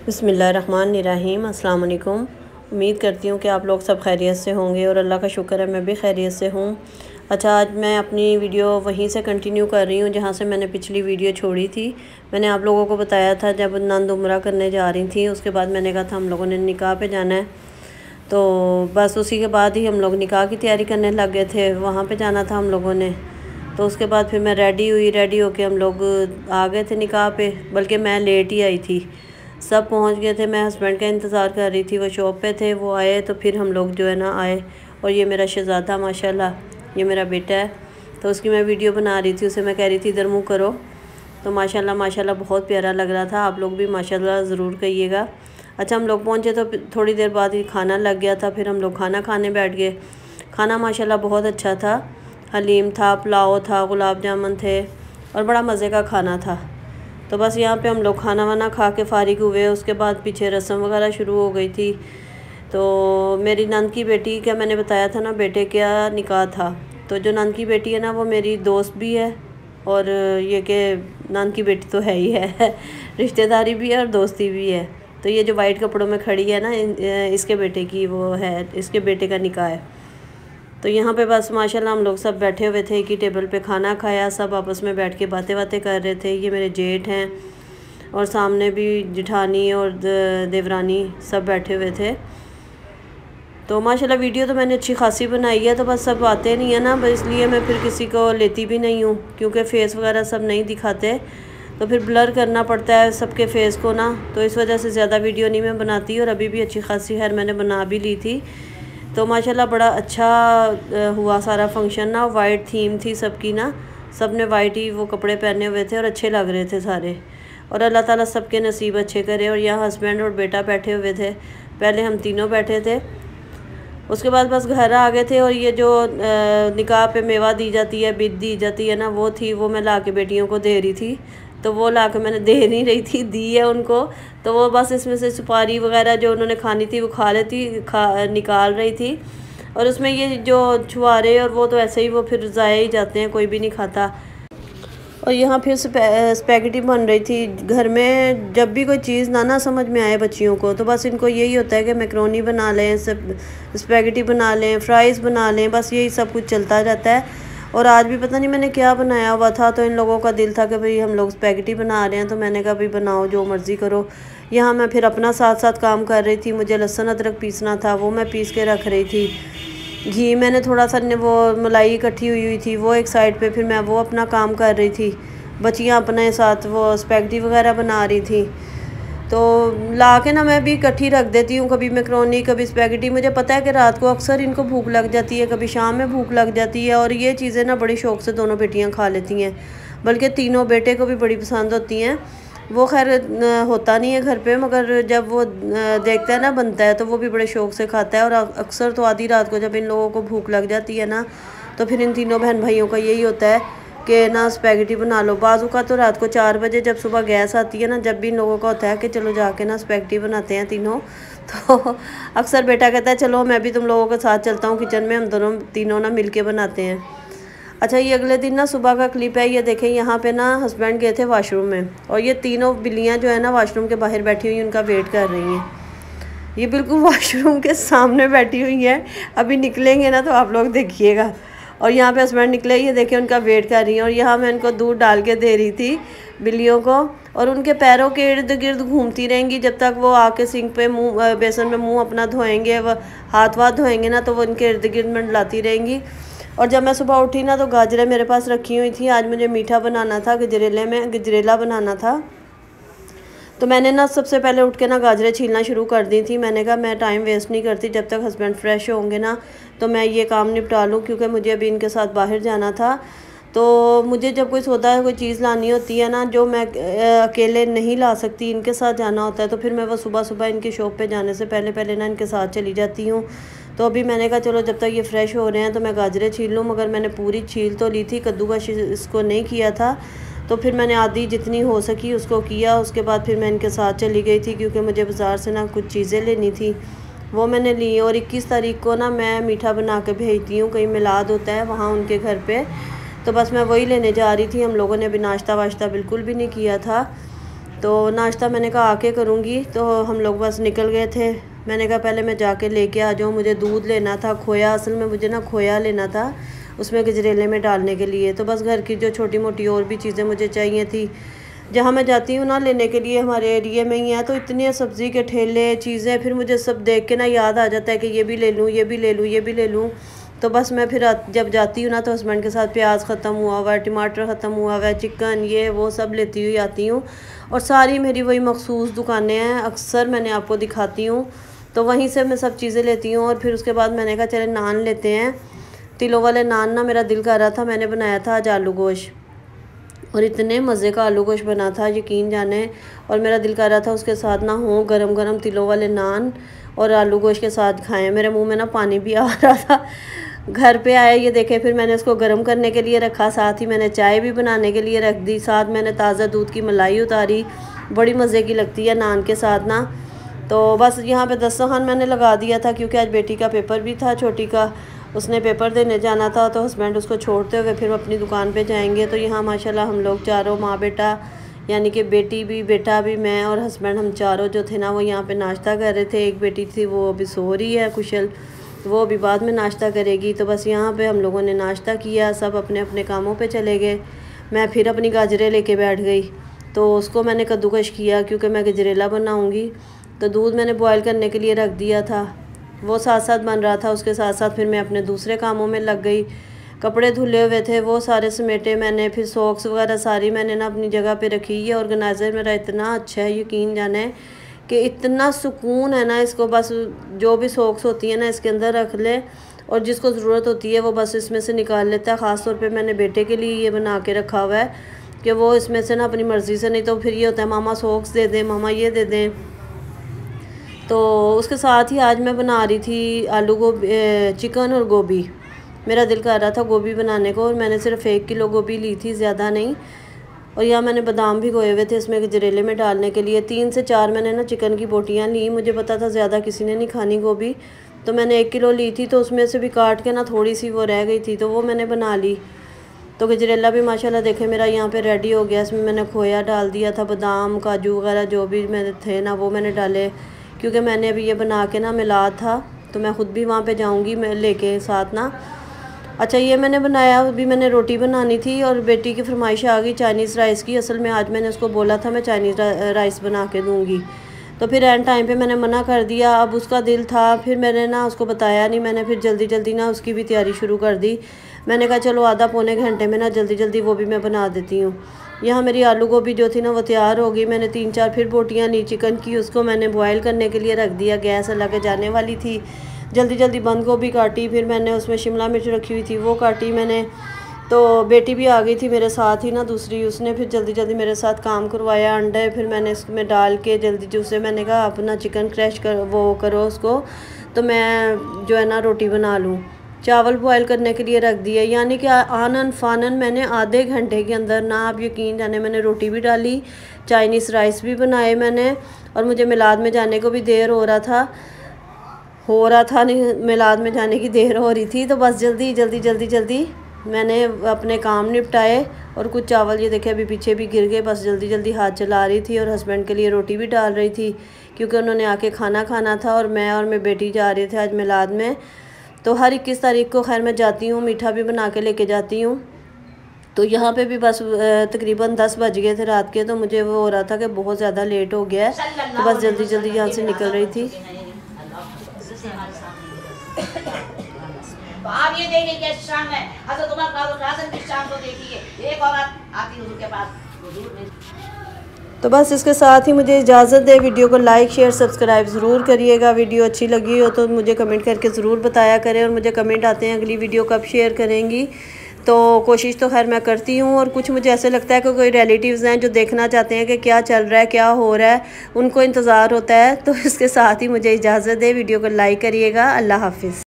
बिस्मिल्लाहिर्रहमानिर्रहीम। अस्सलाम वालेकुम। उम्मीद करती हूँ कि आप लोग सब खैरियत से होंगे और अल्लाह का शुक्र है मैं भी खैरियत से हूँ। अच्छा, आज मैं अपनी वीडियो वहीं से कंटिन्यू कर रही हूँ जहाँ से मैंने पिछली वीडियो छोड़ी थी। मैंने आप लोगों को बताया था जब नंद उम्रा करने जा रही थी, उसके बाद मैंने कहा था हम लोगों ने निकाह पे जाना है, तो बस उसी के बाद ही हम लोग निकाह की तैयारी करने लग गए थे। वहाँ पर जाना था हम लोगों ने, तो उसके बाद फिर मैं रेडी होके हम लोग आ गए थे निकाह पे। बल्कि मैं लेट ही आई थी, सब पहुंच गए थे। मैं हस्बैंड का इंतज़ार कर रही थी, वो शॉप पे थे, वो आए तो फिर हम लोग जो है ना आए। और ये मेरा शहज़ादा माशाल्लाह, ये मेरा बेटा है, तो उसकी मैं वीडियो बना रही थी, उसे मैं कह रही थी इधर मुँह करो। तो माशाल्लाह बहुत प्यारा लग रहा था। आप लोग भी माशाल्लाह ज़रूर कहिएगा। अच्छा, हम लोग पहुँचे तो थोड़ी देर बाद ही खाना लग गया था, फिर हम लोग खाना खाने बैठ गए। खाना माशाल्लाह बहुत अच्छा था, हलीम था, पुलाव था, गुलाब जामुन थे और बड़ा मज़े का खाना था। तो बस यहाँ पे हम लोग खाना वाना खा के फ़ारिग हुए। उसके बाद पीछे रस्म वगैरह शुरू हो गई थी। तो मेरी नंद की बेटी का मैंने बताया था ना, बेटे का निकाह था। तो जो नंद की बेटी है ना, वो मेरी दोस्त भी है और ये कि नंद की बेटी तो है ही है रिश्तेदारी भी है और दोस्ती भी है। तो ये जो वाइट कपड़ों में खड़ी है ना, इसके बेटे की वो है, इसके बेटे का निकाह है। तो यहाँ पे बस माशाल्लाह हम लोग सब बैठे हुए थे, एक ही टेबल पे खाना खाया, सब आपस में बैठ के बातें कर रहे थे। ये मेरे जेठ हैं और सामने भी जिठानी और देवरानी सब बैठे हुए थे। तो माशाल्लाह वीडियो तो मैंने अच्छी खासी बनाई है, तो बस सब आते नहीं है ना, बस इसलिए मैं फिर किसी को लेती भी नहीं हूँ, क्योंकि फ़ेस वगैरह सब नहीं दिखाते, तो फिर ब्लर करना पड़ता है सबके फ़ेस को ना, तो इस वजह से ज़्यादा वीडियो नहीं मैं बनाती। और अभी भी अच्छी खासी खैर मैंने बना भी ली थी। तो माशाल्लाह बड़ा अच्छा हुआ सारा फंक्शन ना। वाइट थीम थी सबकी ना, सब ने वाइट ही वो कपड़े पहने हुए थे और अच्छे लग रहे थे सारे। और अल्लाह ताला सबके नसीब अच्छे करे। और यहाँ हस्बैंड और बेटा बैठे हुए थे, पहले हम तीनों बैठे थे, उसके बाद बस घर आ गए थे। और ये जो निकाह पे मेवा दी जाती है, बिद दी जाती है ना, वो थी, वो मैं ला के बेटियों को दे रही थी। तो वो ला के मैंने दे नहीं रही थी, दी है उनको। तो वो बस इसमें से सुपारी वगैरह जो उन्होंने खानी थी वो खा लेती, निकाल रही थी। और उसमें ये जो छुआरे और वो तो ऐसे ही वो फिर ज़ाया ही जाते हैं, कोई भी नहीं खाता। और यहाँ फिर स्पैगेटी बन रही थी। घर में जब भी कोई चीज़ ना समझ में आए बच्चियों को, तो बस इनको यही होता है कि मैक्रोनी बना लें, स्पैगेटी बना लें, फ्राइज़ बना लें, बस यही सब कुछ चलता रहता है। और आज भी पता नहीं मैंने क्या बनाया हुआ था, तो इन लोगों का दिल था कि भाई हम लोग स्पैगेटी बना रहे हैं, तो मैंने कहा भाई बनाओ, जो मर्ज़ी करो। यहाँ मैं फिर अपना साथ साथ काम कर रही थी। मुझे लहसुन अदरक पीसना था, वो मैं पीस के रख रही थी। घी मैंने थोड़ा सा, वो मलाई इकट्ठी हुई थी वो एक साइड पे, फिर मैं वो अपना काम कर रही थी। बच्चियाँ अपने साथ वो स्पैगेटी वगैरह बना रही थी। तो ला के ना मैं भी इकट्ठी रख देती हूँ, कभी मैक्रोनी कभी स्पैगेटी। मुझे पता है कि रात को अक्सर इनको भूख लग जाती है, कभी शाम में भूख लग जाती है, और ये चीज़ें ना बड़ी शौक़ से दोनों बेटियाँ खा लेती हैं, बल्कि तीनों बेटे को भी बड़ी पसंद होती हैं। वो खैर होता नहीं है घर पे, मगर जब वो देखता है ना बनता है, तो वो भी बड़े शौक़ से खाता है। और अक्सर तो आधी रात को जब इन लोगों को भूख लग जाती है ना, तो फिर इन तीनों बहन भाइयों का यही होता है कि ना स्पैगेटी बना लो। बाजू का तो रात को 4 बजे जब सुबह गैस आती है ना, जब भी इन लोगों का होता है कि चलो जाके ना स्पैगेटी बनाते हैं तीनों, तो अक्सर बेटा कहता है चलो मैं भी तुम लोगों के साथ चलता हूँ किचन में, हम दोनों तीनों ना मिल के बनाते हैं। अच्छा, ये अगले दिन ना सुबह का क्लिप है। ये देखें, यहाँ पे ना हस्बैंड गए थे वॉशरूम में, और ये तीनों बिल्लियाँ जो है ना वॉशरूम के बाहर बैठी हुई उनका वेट कर रही हैं। ये बिल्कुल वॉशरूम के सामने बैठी हुई हैं, अभी निकलेंगे ना तो आप लोग देखिएगा। और यहाँ पे हस्बैंड निकले, ये देखें उनका वेट कर रही हैं। और यहाँ मैं इनको दूध डाल के दे रही थी बिल्लियों को, और उनके पैरों के इर्द गिर्द घूमती रहेंगी जब तक वो आके सिंक पे मुँह, बेसन में मुँह अपना धोएंगे, व हाथ वाथ धोएंगे ना, तो वो इनके इर्द गिर्द मंडलाती रहेंगी। और जब मैं सुबह उठी ना, तो गाजरें मेरे पास रखी हुई थी। आज मुझे मीठा बनाना था, गजरेला बनाना था। तो मैंने ना सबसे पहले उठ के ना गाजरें छीलना शुरू कर दी थी। मैंने कहा मैं टाइम वेस्ट नहीं करती, जब तक हस्बैंड फ्रेश होंगे ना तो मैं ये काम निपटा लूँ, क्योंकि मुझे अभी इनके साथ बाहर जाना था। तो मुझे जब कोई सौदा कोई चीज़ लानी होती है ना, जो मैं अकेले नहीं ला सकती, इनके साथ जाना होता है, तो फिर मैं वो सुबह सुबह इनकी शॉप पे जाने से पहले ना इनके साथ चली जाती हूँ। तो अभी मैंने कहा चलो जब तक ये फ़्रेश हो रहे हैं तो मैं गाजरें छील लूँ, मगर मैंने पूरी छील तो ली थी, कद्दूकस इसको नहीं किया था। तो फिर मैंने आधी जितनी हो सकी उसको किया। उसके बाद फिर मैं इनके साथ चली गई थी, क्योंकि मुझे बाज़ार से ना कुछ चीज़ें लेनी थी, वो मैंने ली। और 21 तारीख को ना मैं मीठा बना के भेजती हूँ, कहीं मिलाद होता है वहाँ उनके घर पे, तो बस मैं वही लेने जा रही थी। हम लोगों ने अभी नाश्ता वाश्ता बिल्कुल भी नहीं किया था, तो नाश्ता मैंने कहा आके करूँगी। तो हम लोग बस निकल गए थे। मैंने कहा पहले मैं जाके लेके आ जाऊँ, मुझे दूध लेना था, खोया, असल में मुझे ना खोया लेना था उसमें गजरेले में डालने के लिए। तो बस घर की जो छोटी मोटी और भी चीज़ें मुझे चाहिए थी, जहाँ मैं जाती हूँ ना लेने के लिए, हमारे एरिया में ही है, तो इतने सब्ज़ी के ठेले चीज़ें, फिर मुझे सब देख के ना याद आ जाता है कि ये भी ले लूँ, ये भी ले लूँ, ये भी ले लूँ। तो बस मैं फिर जब जाती हूँ ना तो हस्बैंड के साथ प्याज ख़त्म हुआ हुआ है, टमाटर ख़त्म हुआ हुआ है, चिकन ये वो सब लेती हुई आती हूँ। और सारी मेरी वही मखसूस दुकानें हैं, अक्सर मैंने आपको दिखाती हूँ, तो वहीं से मैं सब चीज़ें लेती हूँ। और फिर उसके बाद मैंने कहा चले नान लेते हैं, तिलों वाले नान ना मेरा दिल कर रहा था। मैंने बनाया था आज आलू गोश्त, और इतने मज़े का आलू गोश्त बना था यकीन जाने। और मेरा दिल कर रहा था उसके साथ ना हो गरम गरम तिलों वाले नान और आलू गोश्त के साथ खाएं। मेरे मुंह में ना पानी भी आ रहा था। घर पे आए ये देखे, फिर मैंने इसको गर्म करने के लिए रखा, साथ ही मैंने चाय भी बनाने के लिए रख दी, साथ मैंने ताज़ा दूध की मलाई उतारी, बड़ी मज़े की लगती है नान के साथ ना। तो बस यहाँ पे दस्तरखान मैंने लगा दिया था, क्योंकि आज बेटी का पेपर भी था, छोटी का, उसने पेपर देने जाना था। तो हस्बैंड उसको छोड़ते हुए फिर अपनी दुकान पे जाएंगे। तो यहाँ माशाल्लाह हम लोग चारों माँ बेटा, यानी कि बेटी भी, बेटा भी, मैं और हस्बैंड, हम चारों जो थे ना वो यहाँ पे नाश्ता कर रहे थे। एक बेटी थी वो अभी सो रही है कुशल, वो अभी बाद में नाश्ता करेगी। तो बस यहाँ पे हम लोगों ने नाश्ता किया, सब अपने अपने कामों पे चले गए। मैं फिर अपनी गाजरें लेके बैठ गई, तो उसको मैंने कद्दूकश किया क्योंकि मैं गजरेला बनाऊँगी। तो दूध मैंने बॉयल करने के लिए रख दिया था, वो साथ साथ बन रहा था। उसके साथ साथ फिर मैं अपने दूसरे कामों में लग गई। कपड़े धुले हुए थे वो सारे समेटे मैंने, फिर सॉक्स वगैरह सारी मैंने ना अपनी जगह पे रखी। ये ऑर्गेनाइज़र मेरा इतना अच्छा है, यकीन जाने कि इतना सुकून है ना इसको, बस जो भी सॉक्स होती है ना इसके अंदर रख ले, और जिसको ज़रूरत होती है वो बस इसमें से निकाल लेता है। ख़ास तौर पे मैंने बेटे के लिए ये बना के रखा हुआ है कि वो इसमें से ना अपनी मर्ज़ी से, नहीं तो फिर ये होता है मामा सॉक्स दे दें, मामा ये दे दें। तो उसके साथ ही आज मैं बना रही थी आलू गोभी, चिकन और गोभी। मेरा दिल कर रहा था गोभी बनाने को, और मैंने सिर्फ 1 किलो गोभी ली थी, ज़्यादा नहीं। और यहाँ मैंने बादाम भी गोए हुए थे इसमें गजरेले में डालने के लिए। 3 से 4 मैंने ना चिकन की बोटियाँ ली, मुझे पता था ज़्यादा किसी ने नहीं खानी गोभी, तो मैंने 1 किलो ली थी। तो उसमें से भी काट के ना थोड़ी सी वो रह गई थी, तो वो मैंने बना ली। तो गजरेला भी माशाल्लाह देखे मेरा यहाँ पे रेडी हो गया। इसमें मैंने खोया डाल दिया था, बादाम काजू वगैरह जो भी मेरे थे ना वो मैंने डाले, क्योंकि मैंने अभी ये बना के ना मिला था, तो मैं ख़ुद भी वहाँ पे जाऊँगी मैं लेके साथ ना। अच्छा ये मैंने बनाया, अभी मैंने रोटी बनानी थी, और बेटी की फरमाइश आ गई चाइनीज़ राइस की। असल में आज मैंने उसको बोला था मैं चाइनीज़ राइस बना के दूँगी, तो फिर एंड टाइम पे मैंने मना कर दिया। अब उसका दिल था, फिर मैंने ना उसको बताया नहीं, मैंने फिर जल्दी जल्दी ना उसकी भी तैयारी शुरू कर दी। मैंने कहा चलो आधा पौने घंटे में ना जल्दी जल्दी वो भी मैं बना देती हूँ। यहाँ मेरी आलू गोभी जो थी ना वो तैयार हो गई। मैंने 3-4 फिर बोटियाँ ली चिकन की, उसको मैंने बॉयल करने के लिए रख दिया, गैस लगे जाने वाली थी। जल्दी जल्दी बंद गोभी काटी, फिर मैंने उसमें शिमला मिर्च रखी हुई थी वो काटी मैंने। तो बेटी भी आ गई थी मेरे साथ ही ना दूसरी, उसने फिर जल्दी जल्दी मेरे साथ काम करवाया। अंडे फिर मैंने इसमें डाल के जल्दी जो उसे मैंने कहा अपना चिकन क्रैश कर वो करो उसको, तो मैं जो है ना रोटी बना लूँ। चावल बॉयल करने के लिए रख दिए, यानी कि आनन फानन मैंने आधे घंटे के अंदर ना आप यकीन जाने मैंने रोटी भी डाली, चाइनीज़ राइस भी बनाए मैंने। और मुझे मिलाद में जाने को भी देर हो रहा था नहीं, मिलाद में जाने की देर हो रही थी। तो बस जल्दी मैंने अपने काम निपटाए। और कुछ चावल ये देखे अभी पीछे भी गिर गए, बस जल्दी जल्दी हाथ चला रही थी, और हस्बैंड के लिए रोटी भी डाल रही थी क्योंकि उन्होंने आके खाना खाना था। और मैं बेटी जा रहे थे आज मिलाद में। तो हर 21 तारीख को खैर मैं जाती हूँ, मीठा भी बना के लेके जाती हूँ। तो यहाँ पे भी बस तकरीबन 10 बज गए थे रात के, तो मुझे वो हो रहा था कि बहुत ज़्यादा लेट हो गया है, तो बस जल्दी जल्दी यहाँ से निकल रही थी। तो आप ये देखिए क्या शाम है, हज़रत उमर फारूक आज़म की शाम को देखिए, एक औरत आती हुजूर के पास, हुजूर ने। तो बस इसके साथ ही मुझे इजाज़त दे। वीडियो को लाइक शेयर सब्सक्राइब ज़रूर करिएगा। वीडियो अच्छी लगी हो तो मुझे कमेंट करके ज़रूर बताया करें, और मुझे कमेंट आते हैं अगली वीडियो कब शेयर करेंगी। तो कोशिश तो खैर मैं करती हूँ, और कुछ मुझे ऐसे लगता है कि कोई रिलेटिव्स हैं जो देखना चाहते हैं कि क्या चल रहा है, क्या हो रहा है, उनको इंतज़ार होता है। तो इसके साथ ही मुझे इजाज़त दे। वीडियो को लाइक करिएगा। अल्लाह हाफिज़।